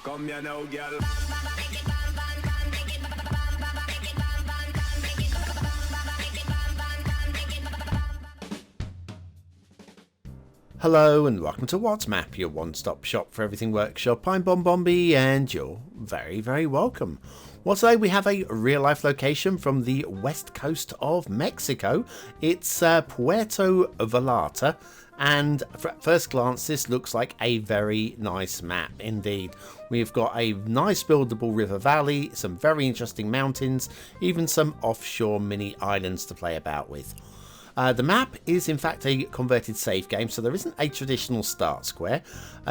Come here now, girl. Hello and welcome to What's Map, your one-stop shop for everything workshop. I'm BonBonB and you're very, very welcome. Well, today we have a real-life location from the west coast of Mexico. It's Puerto Vallarta, and at first glance this looks like a very nice map indeed. We've got a nice buildable river valley, some very interesting mountains, even some offshore mini islands to play about with. The map is in fact a converted save game, so there isn't a traditional start square.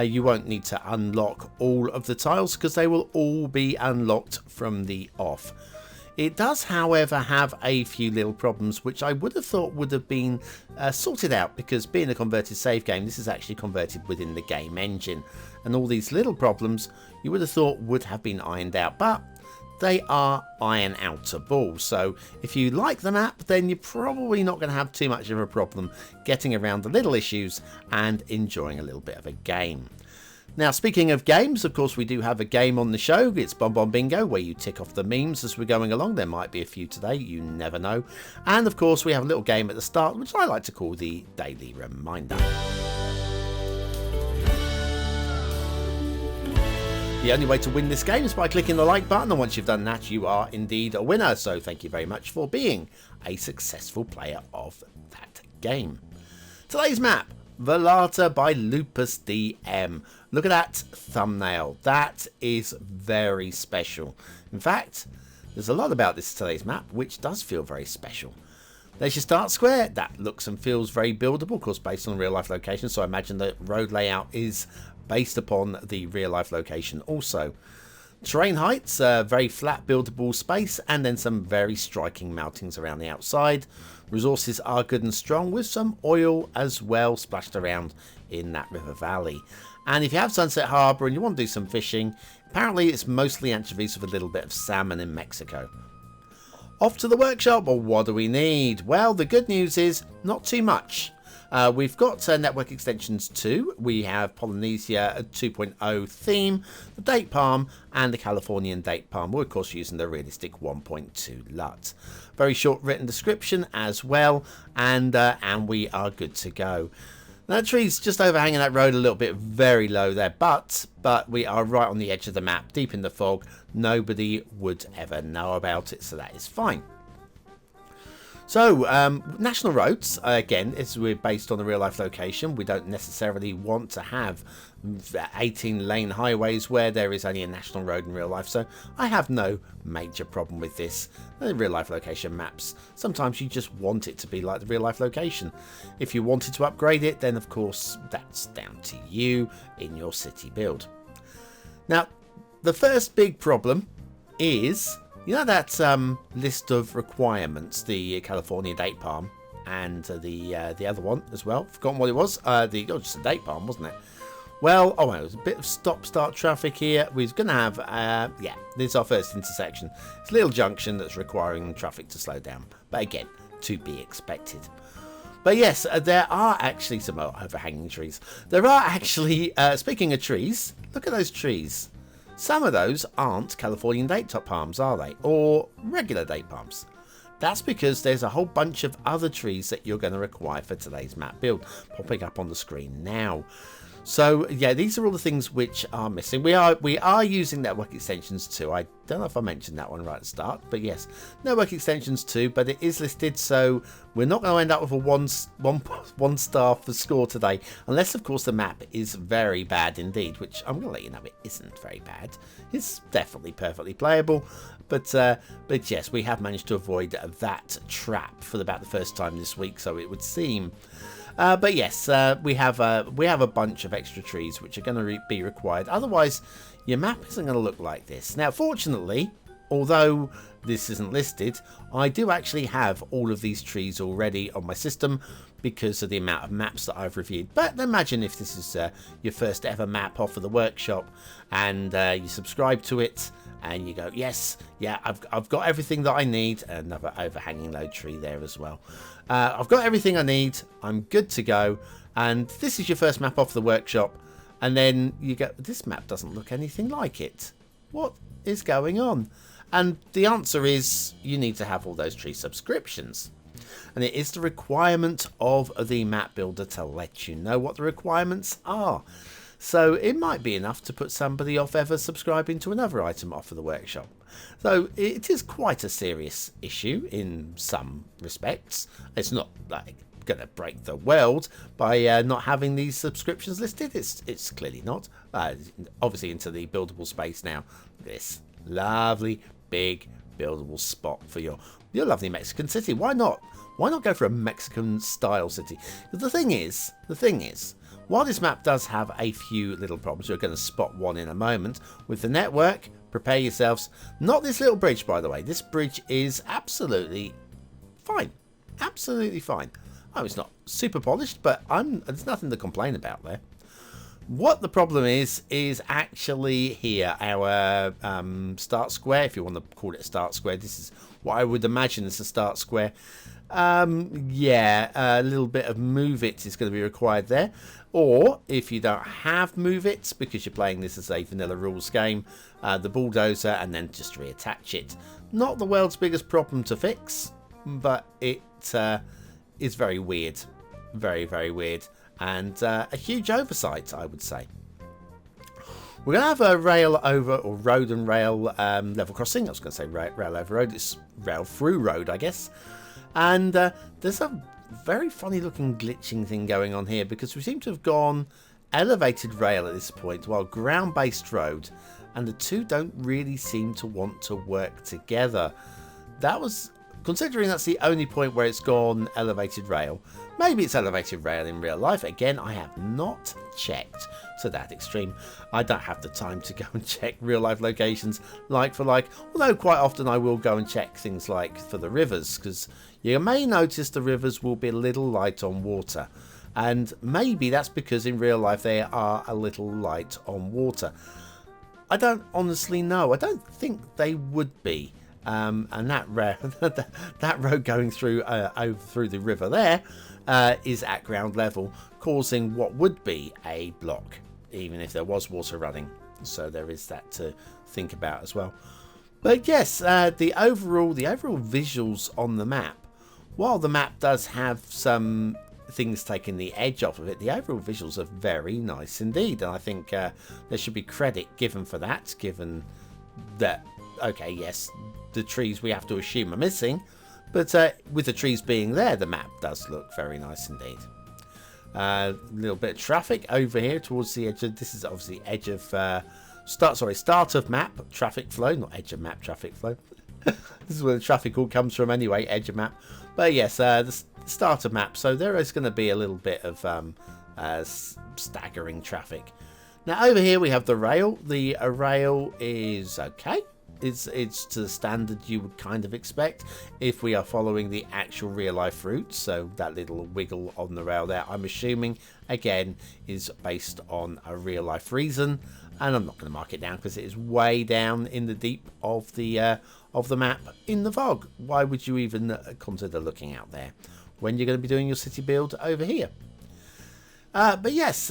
You won't need to unlock all of the tiles because they will all be unlocked from the off. It does, however, have a few little problems which I would have thought would have been sorted out, because being a converted save game, this is actually converted within the game engine, and all these little problems you would have thought would have been ironed out, but they are iron outable. So if you like the map, then you're probably not going to have too much of a problem getting around the little issues and enjoying a little bit of a game. Now, speaking of games, of course we do have a game on the show. It's BonBonBingo, where you tick off the memes as we're going along. There might be a few today, you never know. And of course we have a little game at the start, which I like to call the Daily Reminder. The only way to win this game is by clicking the like button, and once you've done that, you are indeed a winner. So thank you very much for being a successful player of that game. Today's map, Vallarta by LupusDM. Look at that thumbnail. That is very special. In fact, there's a lot about this today's map which does feel very special. There's your start square. That looks and feels very buildable, of course, based on real life location. So I imagine the road layout is based upon the real life location also. Terrain heights, very flat buildable space, and then some very striking mountains around the outside. Resources are good and strong, with some oil as well splashed around in that river valley. And if you have Sunset Harbour and you want to do some fishing, apparently it's mostly anchovies with a little bit of salmon in Mexico. Off to the workshop. Well, what do we need? Well, the good news is not too much. We've got network extensions 2. We have Polynesia 2.0 theme, the date palm, and the Californian date palm. We're of course using the realistic 1.2 LUT. Very short written description as well, and we are good to go. Now, the tree's just overhanging that road a little bit, very low there, but we are right on the edge of the map, deep in the fog. Nobody would ever know about it, so that is fine. So, national roads, again, we're based on a real life location. We don't necessarily want to have 18 lane highways where there is only a national road in real life. So I have no major problem with this. The real life location maps, sometimes you just want it to be like the real life location. If you wanted to upgrade it, then of course that's down to you in your city build. Now, the first big problem is, you know that list of requirements, the California date palm and the other one as well. Forgotten what it was. Just the date palm, wasn't it? Well, it was a bit of stop-start traffic here. We're going to have, this is our first intersection. It's a little junction that's requiring traffic to slow down. But again, to be expected. But yes, there are actually some overhanging trees. There are actually, speaking of trees, look at those trees. Some of those aren't Californian date palms, are they? Or regular date palms. That's because there's a whole bunch of other trees that you're going to require for today's map build, popping up on the screen now. So yeah, these are all the things which are missing. We are using network extensions 2. I don't know if I mentioned that one right at the start, but yes, network extensions 2, but it is listed, so we're not going to end up with a one star for score today, unless of course the map is very bad indeed, which I'm going to let you know it isn't very bad. It's definitely perfectly playable, but yes, we have managed to avoid that trap for about the first time this week, so it would seem. But yes, we have a bunch of extra trees which are going to be required. Otherwise, your map isn't going to look like this. Now, fortunately, although this isn't listed, I do actually have all of these trees already on my system because of the amount of maps that I've reviewed. But imagine if this is your first ever map off of the workshop, and you subscribe to it, and you go, yes, yeah, I've got everything that I need. Another overhanging low tree there as well. I've got everything I need. I'm good to go. And this is your first map off the workshop. And then you go, this map doesn't look anything like it. What is going on? And the answer is you need to have all those tree subscriptions. And it is the requirement of the map builder to let you know what the requirements are. So it might be enough to put somebody off ever subscribing to another item off of the workshop. So it is quite a serious issue in some respects. It's not like going to break the world by not having these subscriptions listed. It's clearly not. Obviously into the buildable space now. This lovely big buildable spot for your lovely Mexican city. Why not? Why not go for a Mexican style city? The thing is, while this map does have a few little problems, you're going to spot one in a moment with the network. Prepare yourselves. Not this little bridge, by the way. This bridge is absolutely fine. Absolutely fine. Oh, it's not super polished, but there's nothing to complain about there. What the problem is actually here, our start square, if you want to call it a start square. This is what I would imagine is a start square. Yeah, a little bit of move it is going to be required there. Or if you don't have move it, because you're playing this as a vanilla rules game, the bulldozer, and then just reattach it. Not the world's biggest problem to fix, but it is very weird. Very, very weird. And a huge oversight, I would say. We're going to have a rail over, or road and rail level crossing. I was going to say rail over road. It's rail through road, I guess. And there's a very funny looking glitching thing going on here, because we seem to have gone elevated rail at this point, while ground based road, and the two don't really seem to want to work together. That was, considering that's the only point where it's gone elevated rail. Maybe it's elevated rail in real life. Again, I have not checked to that extreme. I don't have the time to go and check real life locations like for like, although quite often I will go and check things like for the rivers, because you may notice the rivers will be a little light on water, and maybe that's because in real life they are a little light on water. I don't honestly know. I don't think they would be. And that road going through over through the river there is at ground level, causing what would be a block, even if there was water running. So there is that to think about as well. But yes, the overall visuals on the map, while the map does have some things taking the edge off of it, the overall visuals are very nice indeed, and I think there should be credit given for that, given that, okay, yes, the trees we have to assume are missing, but with the trees being there, the map does look very nice indeed. A little bit of traffic over here towards the edge of, this is obviously edge of start of map traffic flow, not edge of map traffic flow. This is where the traffic all comes from anyway, edge of map. But yes, the start of map, so there is going to be a little bit of staggering traffic. Now over here we have the rail. The rail is okay. It's to the standard you would kind of expect if we are following the actual real life route. So that little wiggle on the rail there, I'm assuming again is based on a real life reason, and I'm not going to mark it down because it is way down in the deep of the map in the fog. Why would you even consider looking out there when you're going to be doing your city build over here? But yes,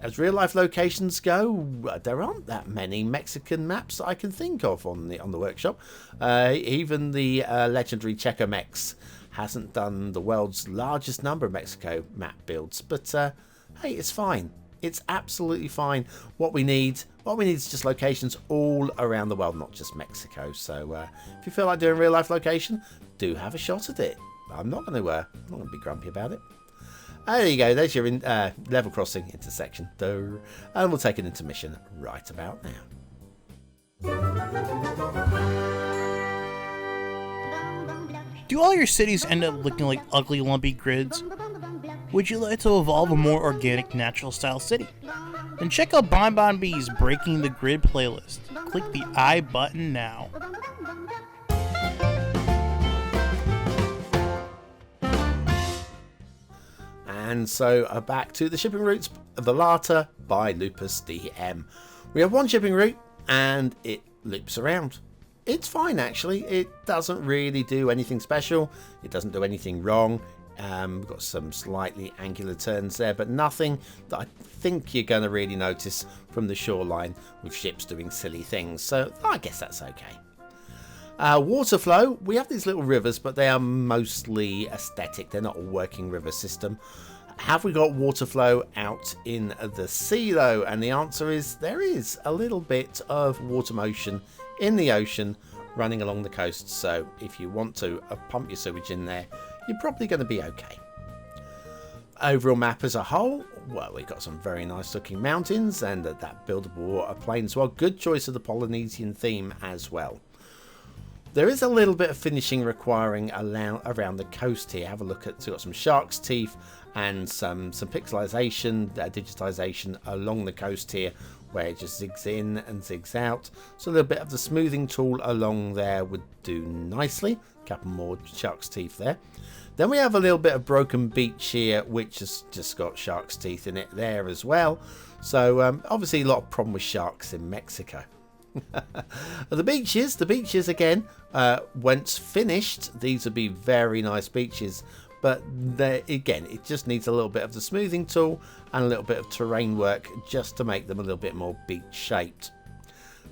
as real life locations go, there aren't that many Mexican maps that I can think of on the workshop. Even the legendary Checomex hasn't done the world's largest number of Mexico map builds, but hey, it's fine. It's absolutely fine. What we need is just locations all around the world, not just Mexico. So if you feel like doing a real life location, do have a shot at it. I'm not going to be grumpy about it. There you go, there's your level crossing intersection. And we'll take an intermission right about now. Do all your cities end up looking like ugly, lumpy grids? Would you like to evolve a more organic, natural style city? Then check out BonBonB's Breaking the Grid playlist. Click the I button now. And so back to the shipping routes, Vallarta by LupusDM. We have one shipping route and it loops around. It's fine actually, it doesn't really do anything special, it doesn't do anything wrong, We've got some slightly angular turns there, but nothing that I think you're going to really notice from the shoreline with ships doing silly things. So I guess that's okay. Water flow, we have these little rivers, but they are mostly aesthetic. They're not a working river system. Have we got water flow out in the sea though? And the answer is there is a little bit of water motion in the ocean running along the coast. So if you want to pump your sewage in there, you're probably going to be okay. Overall map as a whole, well, we've got some very nice looking mountains and that buildable water plain as well. Good choice of the Polynesian theme as well. There is a little bit of finishing requiring around the coast here. Have a look at, so got some shark's teeth and some pixelization, digitization along the coast here, where it just zigs in and zigs out. So a little bit of the smoothing tool along there would do nicely. A couple more shark's teeth there. Then we have a little bit of broken beach here, which has just got shark's teeth in it there as well. So obviously a lot of problem with sharks in Mexico. The beaches again, once finished, these would be very nice beaches, but again, it just needs a little bit of the smoothing tool and a little bit of terrain work just to make them a little bit more beach shaped.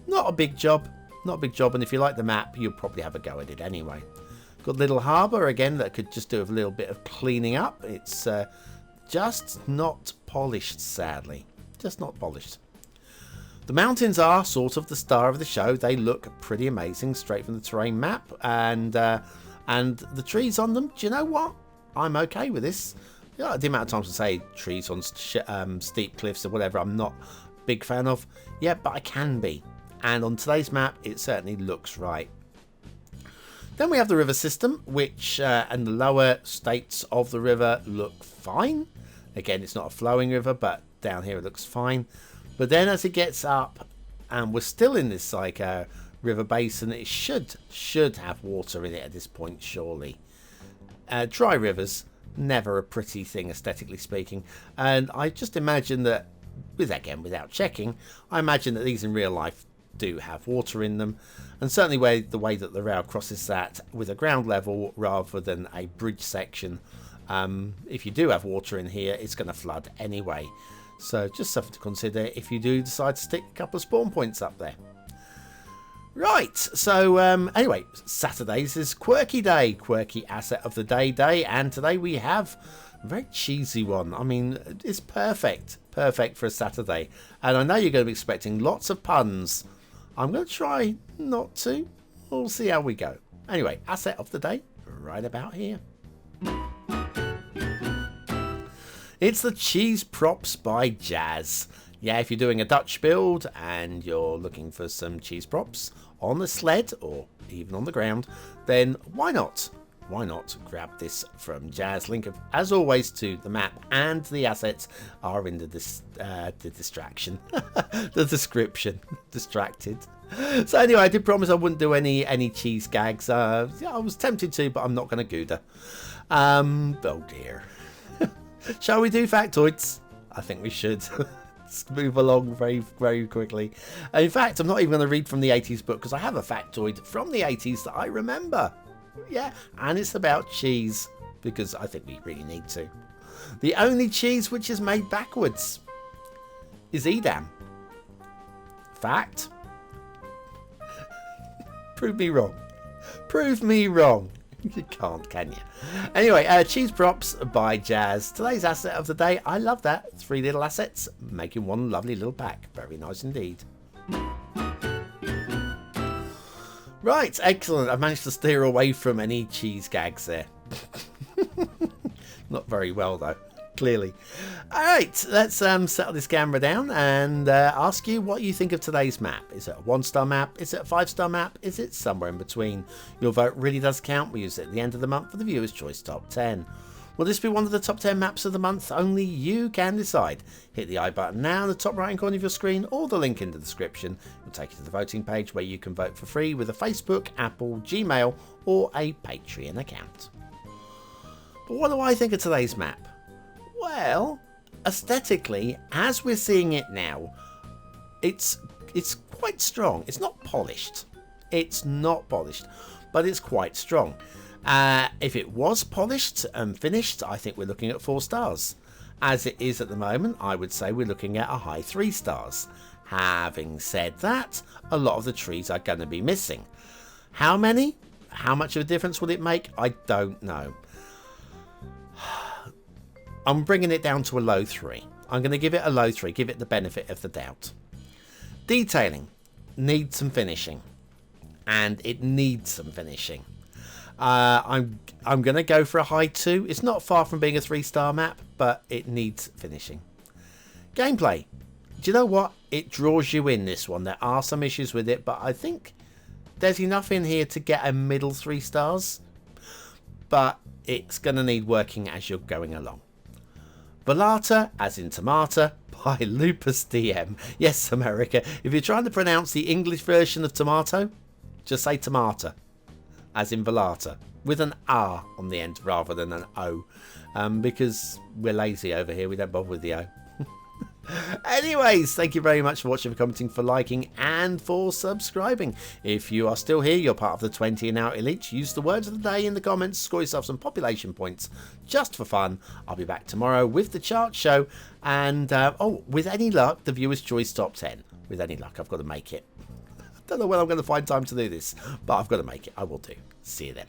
Not a big job, and if you like the map, you'll probably have a go at it anyway. Got little harbour again that could just do a little bit of cleaning up. It's just not polished, sadly, just not polished. The mountains are sort of the star of the show. They look pretty amazing straight from the terrain map, and the trees on them, do you know what? I'm okay with this. Yeah, the amount of times I say trees on steep cliffs or whatever, I'm not a big fan of. Yeah, but I can be. And on today's map, it certainly looks right. Then we have the river system, which and the lower states of the river look fine. Again, it's not a flowing river, but down here it looks fine. But then as it gets up, and we're still in this like river basin, it should have water in it at this point, surely. Dry rivers, never a pretty thing aesthetically speaking, and I just imagine that, without checking, I imagine that these in real life do have water in them, and certainly the way that the rail crosses that with a ground level rather than a bridge section, if you do have water in here, it's going to flood anyway. So just something to consider if you do decide to stick a couple of spawn points up there. Right, so anyway, Saturdays is Quirky Day, Quirky Asset of the Day, and today we have a very cheesy one. I mean, it's perfect for a Saturday. And I know you're going to be expecting lots of puns. I'm going to try not to. We'll see how we go. Anyway, Asset of the Day, right about here. It's the cheese props by Jass. Yeah, if you're doing a Dutch build and you're looking for some cheese props on the sled or even on the ground, then why not? Why not grab this from Jass? Link, as always, to the map and the assets are in the distraction, the description. Distracted. So anyway, I did promise I wouldn't do any cheese gags. Yeah, I was tempted to, but I'm not going to Gouda. Oh dear. Shall we do factoids? I think we should. Let's move along very, very quickly. In fact, I'm not even going to read from the 80s book because I have a factoid from the 80s that I remember. Yeah, and it's about cheese because I think we really need to. The only cheese which is made backwards is Edam. Fact? Prove me wrong. Prove me wrong. You can't, can you? Anyway, cheese props by Jass. Today's asset of the day. I love that. 3 little assets making one lovely little pack. Very nice indeed. Right, excellent. I've managed to steer away from any cheese gags there. Not very well, though. Clearly. Alright, let's settle this camera down and ask you what you think of today's map. Is it a 1-star map? Is it a 5-star map? Is it somewhere in between? Your vote really does count. We use it at the end of the month for the Viewer's Choice Top 10. Will this be one of the top 10 maps of the month? Only you can decide. Hit the I button now in the top right hand corner of your screen or the link in the description. It'll take you to the voting page where you can vote for free with a Facebook, Apple, Gmail or a Patreon account. But what do I think of today's map? Well, aesthetically, as we're seeing it now, it's quite strong. It's not polished. It's not polished, but it's quite strong. If it was polished and finished, I think we're looking at 4 stars. As it is at the moment, I would say we're looking at a high 3 stars. Having said that, a lot of the trees are going to be missing. How many? How much of a difference will it make? I don't know. I'm bringing it down to a low 3. I'm going to give it a low 3, give it the benefit of the doubt. Detailing needs some finishing, and it needs some finishing. I'm going to go for a high 2. It's not far from being a 3-star map, but it needs finishing. Gameplay. Do you know what? It draws you in, this one. There are some issues with it, but I think there's enough in here to get a middle 3 stars. But it's going to need working as you're going along. Vallarta, as in tomato, by LupusDM. Yes, America. If you're trying to pronounce the English version of tomato, just say tomato, as in Vallarta, with an R on the end rather than an O, because we're lazy over here. We don't bother with the O. Anyways, thank you very much for watching, for commenting, for liking, and for subscribing. If you are still here, you're part of the 20 and out elite. Use the words of the day in the comments, score yourself some population points just for fun. I'll be back tomorrow with the chart show, and with any luck, the Viewers' Choice Top 10. With any luck, I've got to make it. Don't know when I'm going to find time to do this, but I've got to make it. I will do. See you then.